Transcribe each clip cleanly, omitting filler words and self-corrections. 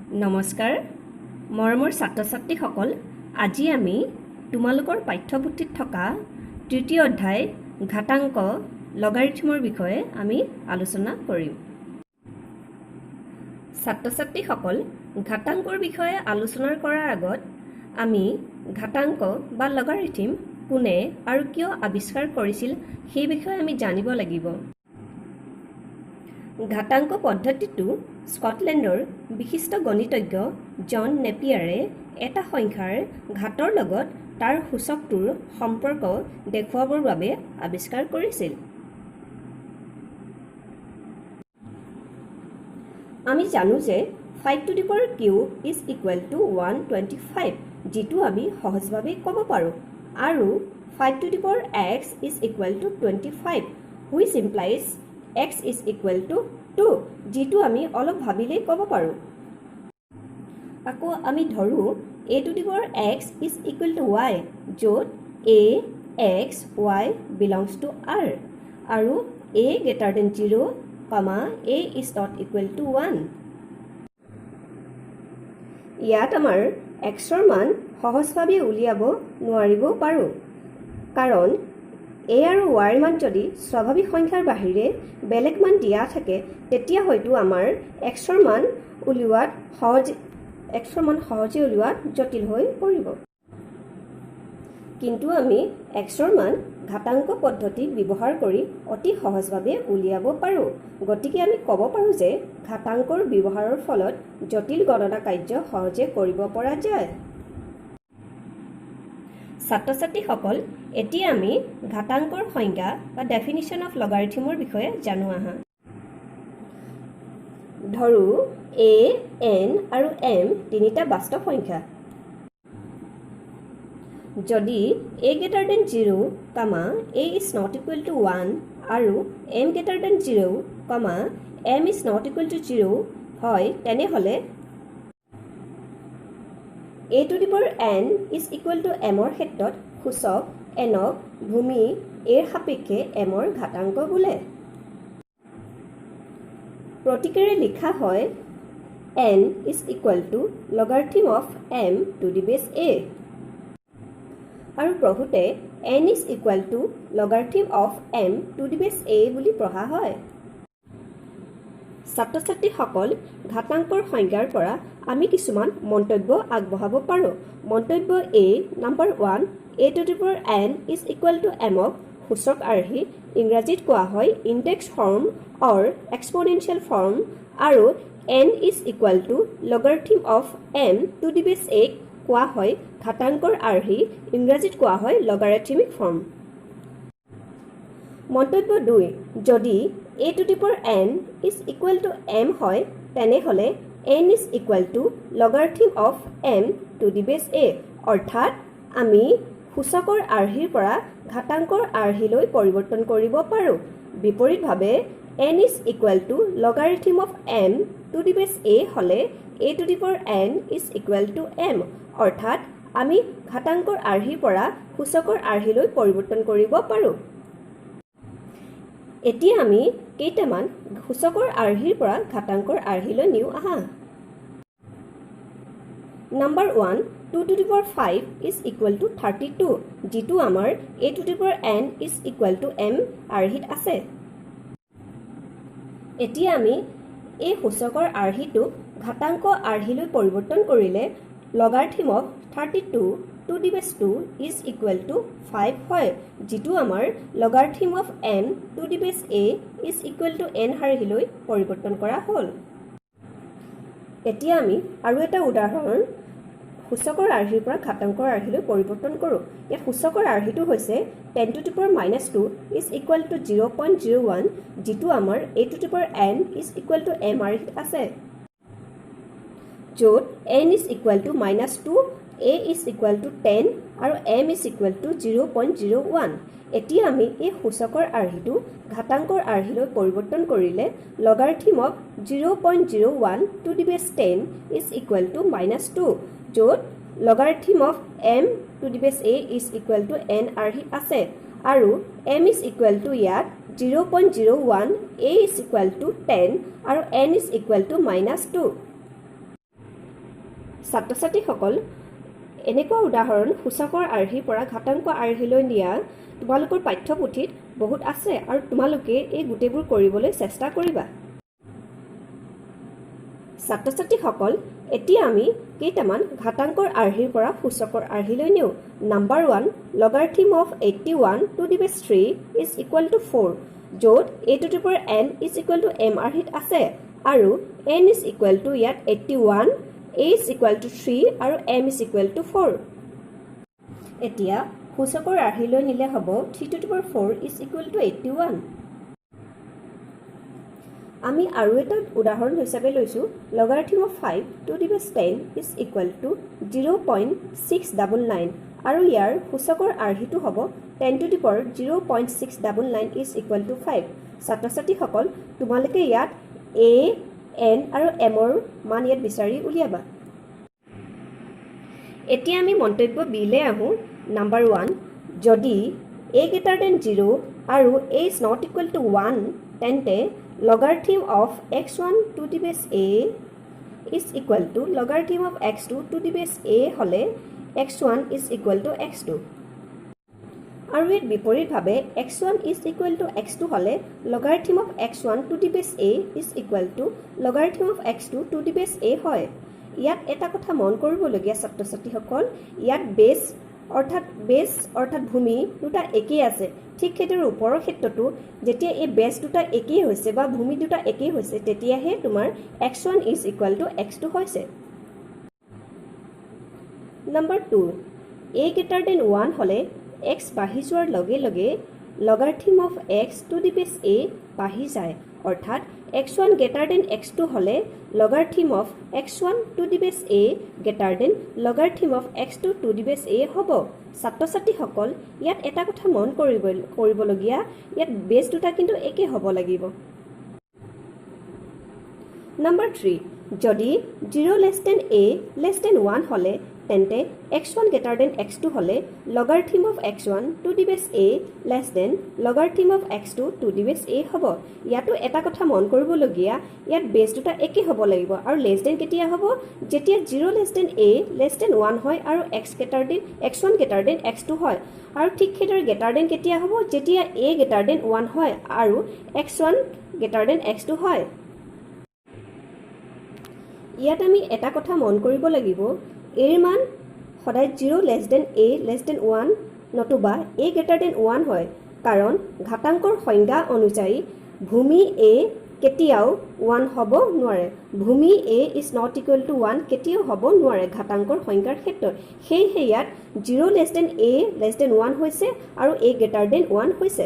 নমস্কাৰ মৰমৰ ছাত্ৰ-ছাত্ৰীসকল আজি আমি তোমালোকৰ পাঠ্যপুথিত থকা তৃতীয় অধ্যায় ঘাতাংক লগাৰিথমৰ বিষয়ে আমি আলোচনা কৰিম। ছাত্ৰ-ছাত্ৰীসকল ঘাতাংকৰ বিষয়ে আলোচনা কৰাৰ আগত আমি ঘাতাংক বা লগাৰিথম কোনে আৰু কিয় আৱিষ্কাৰ কৰিছিল সেই বিষয়ে আমি জানিব লাগিব। ঘাতাংক পদ্ধতিটো স্কটলেণ্ডৰ বিশিষ্ট গণিতজ্ঞ জন নেপিয়াৰে এটা সংখ্যাৰ ঘাতৰ লগত তাৰ সূচকটোৰ সম্পৰ্ক দেখুৱাবৰ বাবে আৱিষ্কাৰ কৰিছিল। আমি জানো যে 5 to the power q is equal to 125 যিটো আমি সহজভাৱে ক'ব পাৰোঁ আৰু 5 to the power x is equal to 25 which implies x is equal to 2 যিটো আমি অলপ ভাবিলেই ক'ব পাৰোঁ। আকৌ আমি ধৰো a to the power x is equal to y য'ত a x y belongs to r আৰু a greater than 0, a is not equal to 1। ইয়াত আমাৰ xৰ মান সহজভাৱে উলিয়াব নোৱাৰিবও পাৰোঁ কাৰণ a আৰু y ৰ মান যদি স্বাভাৱিক সংখ্যাৰ বাহিৰে বেলেগ মান দিয়া থাকে তেতিয়া হয়তো আমাৰ xৰ মান সহজে উলিওৱাত জটিল হৈ পৰিব। কিন্তু আমি xৰ মান ঘাতাংক পদ্ধতি ব্যৱহাৰ কৰি অতি সহজভাৱে উলিয়াব পাৰোঁ। গতিকে আমি ক'ব পাৰোঁ যে ঘাতাংকৰ ব্যৱহাৰৰ ফলত জটিল গণনা কাৰ্য সহজে কৰিব পৰা যায়। ছাত্ৰ-ছাত্ৰীসকল এতিয়া আমি ঘাতাংকৰ সংজ্ঞা বা ডেফিনিশ্যন অফ লগাৰিথমৰ বিষয়ে জানো আহা। ধৰো a, n আৰু m তিনিটা বাস্তৱ সংখ্যা। যদি a greater than 0, a is not equal to 1 আৰু m greater than 0, m is not equal to 0 হয় তেনেহ'লে a to the power n is equal to m ৰ ক্ষেত্ৰত সূচক nক ভূমি a ৰ সাপেক্ষে m ৰ ঘাতাংক বোলে। প্ৰতীকেৰে লিখা হয় n is equal to logarithm of m to the base a আৰু প্ৰভূতে n is equal to logarithm of m to the base a বুলি পঢ়া হয়। ছাত্ৰ-ছাত্ৰীসকল ঘাতাংকৰ সংজ্ঞাৰ পৰা আমি কিছুমান মন্তব্য আগবঢ়াব পাৰোঁ। মন্তব্য a, number 1, a to the power n is equal to m ক সূচক আৰ্হি ইংৰাজীত কোৱা হয় ইনডেক্স ফৰ্ম অৰ এক্সপনেনচিয়েল ফৰ্ম আৰু n is equal to logarithm of m to the base a কোৱা হয় ঘাতাংকৰ আৰ্হি ইংৰাজীত কোৱা হয় লগাৰিথমিক ফৰ্ম। মন্তব্য 2, যদি a to the power n is equal to m হয় তেনেহ'লে n is equal to logarithm of m to the base a অৰ্থাৎ আমি সূচকৰ আৰ্হিৰ পৰা ঘাতাংকৰ আৰ্হিলৈ পৰিৱৰ্তন কৰিব পাৰোঁ। বিপৰীতভাৱে n is equal to logarithm of m to the base a হ'লে a to the power n is equal to m অৰ্থাৎ আমি ঘাতাংকৰ আৰ্হিৰ পৰা সূচকৰ আৰ্হিলৈ পৰিৱৰ্তন কৰিব পাৰোঁ। এতিয়া আমি কেইটামান সূচকৰ আৰ্হিৰ পৰা ঘাতাংকৰ আৰ্হিলৈ নিওঁ আহা। Number 1, 2 to the power 5 is equal to 32 যিটো আমাৰ a to the power n is equal to m আৰ্হিত আছে। এতিয়া আমি এই সূচকৰ আৰ্হিটোক ঘাতাংক আৰ্হিলৈ পৰিৱৰ্তন কৰিলে লগাৰিথম of 32 to the base 2 is equal to 5 হয় যিটো আমাৰ logarithm of n to the base a is equal to n আৰ্হিলৈ পৰিৱৰ্তন কৰা হ'ল। এতিয়া আমি আৰু এটা উদাহৰণ সূচকৰ আৰ্হিৰ পৰা ঘাতাংকৰ আৰ্হিলৈ পৰিৱৰ্তন কৰোঁ। ইয়াত সূচকৰ আৰ্হিটো হৈছে 10 to the power -2 is equal to 0.01 যিটো আমাৰ a to the power n is equal to m আৰ্হিত আছে য'ত n is equal to -2, a is equal to 10 আৰু m is equal to 0.01। এতিয়া আমি এই সূচকৰ আৰ্হিটো ঘাতাংকৰ আৰ্হিলৈ পৰিৱৰ্তন কৰিলে লগাৰিথম of 0.01 to the base 10 is equal to -2 য'ত লগাৰিথম of m to the base a is equal to n আৰ্হিত আছে আৰু m is equal to ইয়াত 0.01, a is equal to 10 আৰু n is equal to -2। ছাত্ৰ-ছাত্ৰীসকল এনেকুৱা উদাহৰণ সূচকৰ আৰ্হিৰ পৰা ঘাতাংক আৰ্হিলৈ নিয়া তোমালোকৰ পাঠ্যপুথিত বহুত আছে আৰু তোমালোকে এই গোটেইবোৰ কৰিবলৈ চেষ্টা কৰিবা ছাত্ৰ-ছাত্ৰীসকল এতিয়া আমি কেইটামান ঘাতাংকৰ আৰ্হিৰ পৰা সূচকৰ আৰ্হিলৈ নিওঁ নাম্বাৰ 1 লগাৰিথম অফ 81 টু দি বেছ 3 ইজ ইকুৱেল টু 4 য'ত a to the power n is equal to m আৰ্হিত আছে আৰু n ইজ ইকুৱেল টু ইয়াত 81 a ইজ ইকুৱেল টু 3 আৰু m ইজ ইকুৱেল টু 4 এতিয়া সূচকৰ আৰ্হিলৈ নিলে হ'ব 3 to the power 4 is equal to 81 আমি আৰু এটা উদাহৰণ হিচাপে লৈছো লগাৰিথম অফ 5 টু দি বেছ 10 ইজ ইকুৱেল টু 0.699 আৰু ইয়াৰ সূচকৰ আৰ্হিটো হ'ব 10 to the power 0.699 is equal to 5 ছাত্ৰ-ছাত্ৰীসকল তোমালোকে ইয়াত a n আৰু m ৰ মান ইয়াত বিচাৰি উলিয়াবা এতিয়া আমি মন্তব্য b লে আহো নাম্বাৰ 1 যদি a greater than 0 আৰু a is not equal to 1 তেন্তে logarithm of x1 to the base a is equal to logarithm of x2 to the base a হলে x1 is equal to x2 আৰু ইয়াত বিপৰীতভাৱে x1 is equal to x2 হলে logarithm of x1 to the base a is equal to logarithm of x2 to the base a হয় ইয়াত এটা কথা মন কৰিবলগীয়া ছাত্ৰ-ছাত্ৰীসকল ইয়াত বেছ অৰ্থাৎ ভূমি দুটা একেই আছে ঠিক সেইদৰে ওপৰৰ ক্ষেত্ৰতো যেতিয়া এই বেছ দুটা একেই হৈছে বা ভূমি দুটা একেই হৈছে তেতিয়াহে তোমাৰ x1 is equal to x2 হৈছে নাম্বাৰ 2 a greater than 1 হলে x বাঢ়ি যোৱাৰ লগে লগে logarithm of x to the base a বাঢ়ি যায় অৰ্থাৎ x1 greater than x2 হলে logarithm of x1 to the base a greater than logarithm of x2 to the base a হ'ব ছাত্ৰ-ছাত্ৰীসকল ইয়াত এটা কথা মন কৰিবলগীয়া ইয়াত বেছ দুটা কিন্তু একে হ'ব লাগিব নাম্বাৰ 3 যদি 0 less than a less than 1 হলে তেন্তে x1 greater than x2 হলে logarithm of x1 to the base a less than logarithm of x2 to the base a হ'ব ইয়াতো এটা কথা মন কৰিবলগীয়া ইয়াত বেছ দুটা একে হ'ব লাগিব আৰু less than কেতিয়া হ'ব যেতিয়া 0 less than a less than 1 হয় আৰু x1 greater than x2 হয় আৰু ঠিক সেইদৰে greater than কেতিয়া হ'ব যেতিয়া a greater than 1 হয় আৰু x1 greater than x2 হয় ইয়াত আমি এটা কথা মন কৰিব লাগিব a ৰ মান সদায় 0 less than a less than 1 নতুবা a greater than 1 হয় কাৰণ ঘাতাংকৰ সংজ্ঞা অনুযায়ী ভূমি a কেতিয়াও 1 হ'ব নোৱাৰে ভূমি a is not equal to 1 কেতিয়াও হ'ব নোৱাৰে ঘাতাংকৰ সংজ্ঞাৰ ক্ষেত্ৰত সেয়ে ইয়াত 0 less than a less than 1 হৈছে আৰু a greater than 1 হৈছে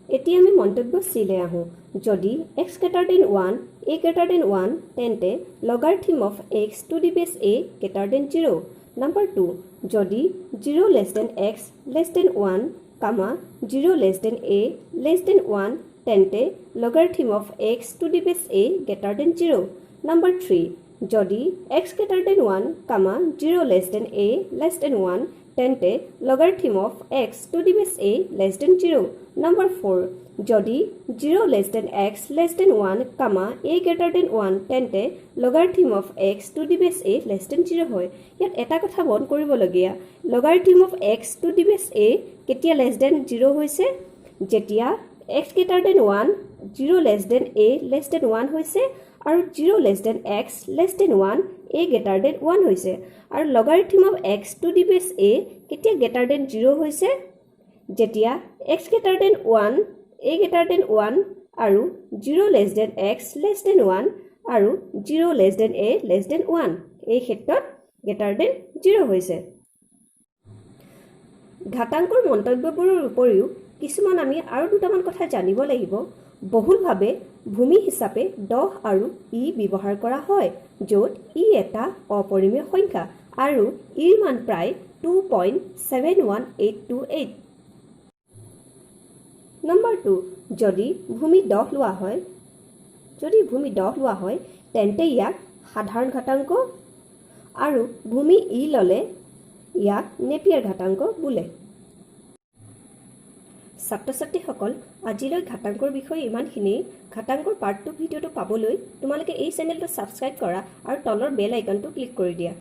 এতিয়া আমি মন্তব্য c লে আহো যদি x greater than 1 a greater than 1 তেন্তে logarithm of x to the base a greater than 0 number 2 যদি 0 less than x less than 1 comma 0 less than a less than 1 তেন্তে logarithm of x to the base a greater than 0 number 3 যদি x greater than 1 comma 0 less than a less than 1 তেন্তে logarithm of x to the base a less than 0 number 4 যদি 0 less than x less than 1 comma a greater than 1 তেন্তে logarithm of x to the base a less than 0 হয় ইয়াত এটা কথা মন কৰিবলগীয়া logarithm of x to the base a কেতিয়া less than 0 হৈছে যেতিয়া x greater than 1 0 less than a less than 1 হৈছে আৰু 0 less than x less than 1 a greater than 1 হৈছে আৰু logarithm of x to the base a কেতিয়া greater than 0 হৈছে যেতিয়া x greater than 1 a greater than 1 আৰু 0 less than x less than 1 আৰু 0 less than a less than 1 এই ক্ষেত্ৰত greater than 0 হৈছে ঘাতাংকৰ মন্তব্যবোৰৰ উপৰিও কিছুমান আমি আৰু দুটামান কথা জানিব লাগিব বহুলভাৱে ভূমি হিচাপে 10 আৰু ই ব্যৱহাৰ কৰা হয় য'ত ই এটা অপৰিমেয় সংখ্যা আৰু ইৰ মান প্ৰায় 2.71828 নাম্বাৰ 2 যদি ভূমি 10 লোৱা হয় তেন্তে ইয়াক সাধাৰণ ঘাতাংক আৰু ভূমি ই ললে ইয়াক নেপিয়াৰ ঘাতাংক বোলে ছাত্ৰ ছাত্ৰীসকল আজিলৈ ঘাতাংকৰ বিষয়ে ইমানখিনি ঘাতাংকৰ পাৰ্ট 2 ভিডিঅ'টো পাবলৈ তোমালোকে এই চেনেলটো ছাবস্ক্ৰাইব কৰা আৰু তলৰ বেল আইকনটো ক্লিক কৰি দিয়া